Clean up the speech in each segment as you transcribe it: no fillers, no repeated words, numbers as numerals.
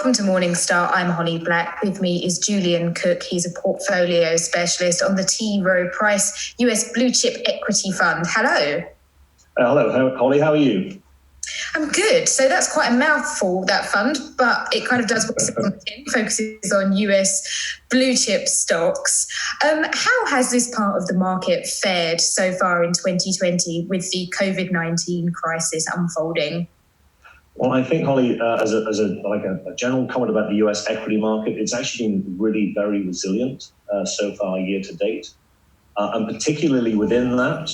Welcome to Morningstar. I'm Holly Black. With me is Julian Cook. He's a portfolio specialist on the T. Rowe Price US Blue Chip Equity Fund. Hello. Hello, Holly. How are you? I'm good. So that's quite a mouthful, that fund, but it kind of does what it focuses on US blue chip stocks. How has this part of the market fared so far in 2020 with the COVID-19 crisis unfolding? Well, I think, Holly, as a general comment about the US equity market, it's actually been really very resilient so far year to date. And particularly within that,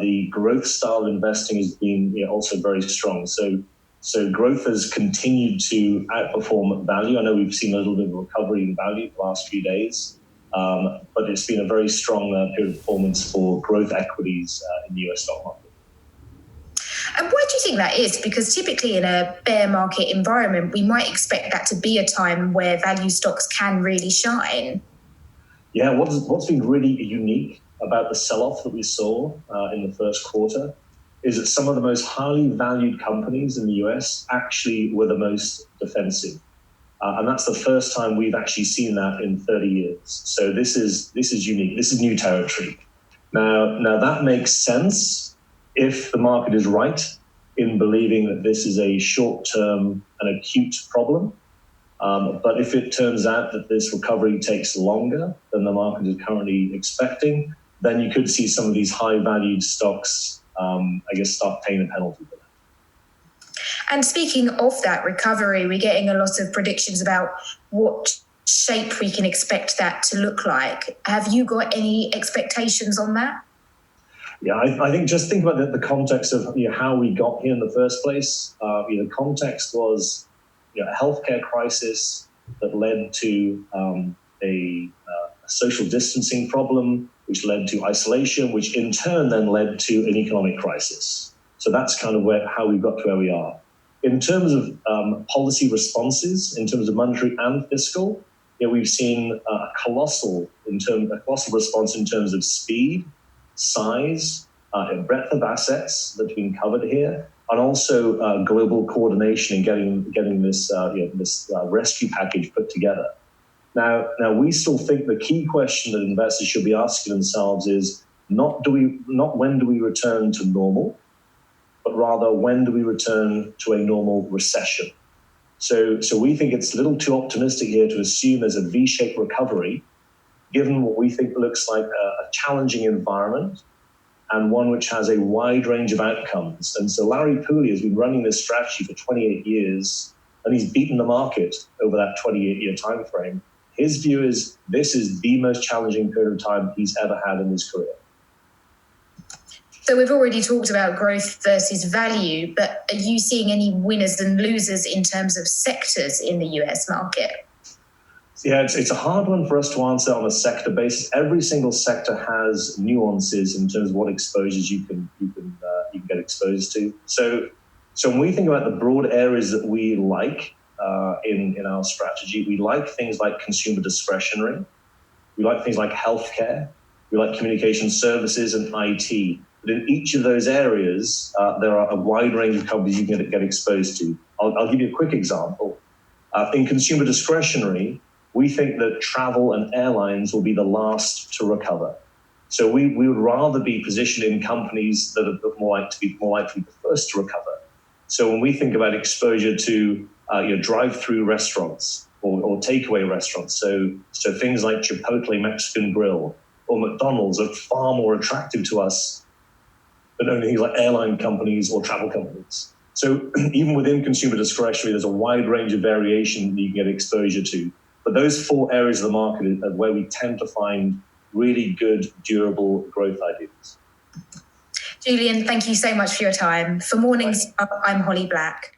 the growth style of investing has been also very strong. So growth has continued to outperform value. I know we've seen a little bit of recovery in value the last few days, but it's been a very strong period of performance for growth equities in the US stock market. And why do you think that is? Because typically in a bear market environment, we might expect that to be a time where value stocks can really shine. Yeah, what's been really unique about the sell-off that we saw in the first quarter is that some of the most highly valued companies in the US actually were the most defensive. And that's the first time we've actually seen that in 30 years. So this is unique. This is new territory. Now that makes sense if the market is right in believing that this is a short-term and acute problem. But if it turns out that this recovery takes longer than the market is currently expecting, then you could see some of these high-valued stocks, start paying a penalty for that. And speaking of that recovery, we're getting a lot of predictions about what shape we can expect that to look like. Have you got any expectations on that? Yeah, I think just think about the context of how we got here in the first place. The context was a healthcare crisis that led to a social distancing problem, which led to isolation, which in turn then led to an economic crisis. So that's kind of how we got to where we are. In terms of policy responses, in terms of monetary and fiscal, we've seen a colossal response in terms of speed, size, and breadth of assets that have been covered here, and also global coordination in getting this rescue package put together. Now we still think the key question that investors should be asking themselves is not when do we return to normal, but rather when do we return to a normal recession. So we think it's a little too optimistic here to assume there's a V-shaped recovery, given what we think looks like a challenging environment and one which has a wide range of outcomes. And so Larry Pooley has been running this strategy for 28 years, and he's beaten the market over that 28-year time frame. His view is this is the most challenging period of time he's ever had in his career. So we've already talked about growth versus value, but are you seeing any winners and losers in terms of sectors in the US market? Yeah, it's a hard one for us to answer on a sector basis. Every single sector has nuances in terms of what exposures you can get exposed to. So when we think about the broad areas that we like in our strategy, we like things like consumer discretionary, we like things like healthcare, we like communication services and IT. But in each of those areas, there are a wide range of companies you can get exposed to. I'll give you a quick example. In consumer discretionary, we think that travel and airlines will be the last to recover. So we would rather be positioned in companies that are more likely the first to recover. So when we think about exposure to drive-through restaurants or takeaway restaurants, so things like Chipotle Mexican Grill or McDonald's are far more attractive to us than only things like airline companies or travel companies. So even within consumer discretionary, there's a wide range of variation that you can get exposure to. But those four areas of the market are where we tend to find really good, durable growth ideas. Julian, thank you so much for your time. For Morningstar, I'm Holly Black.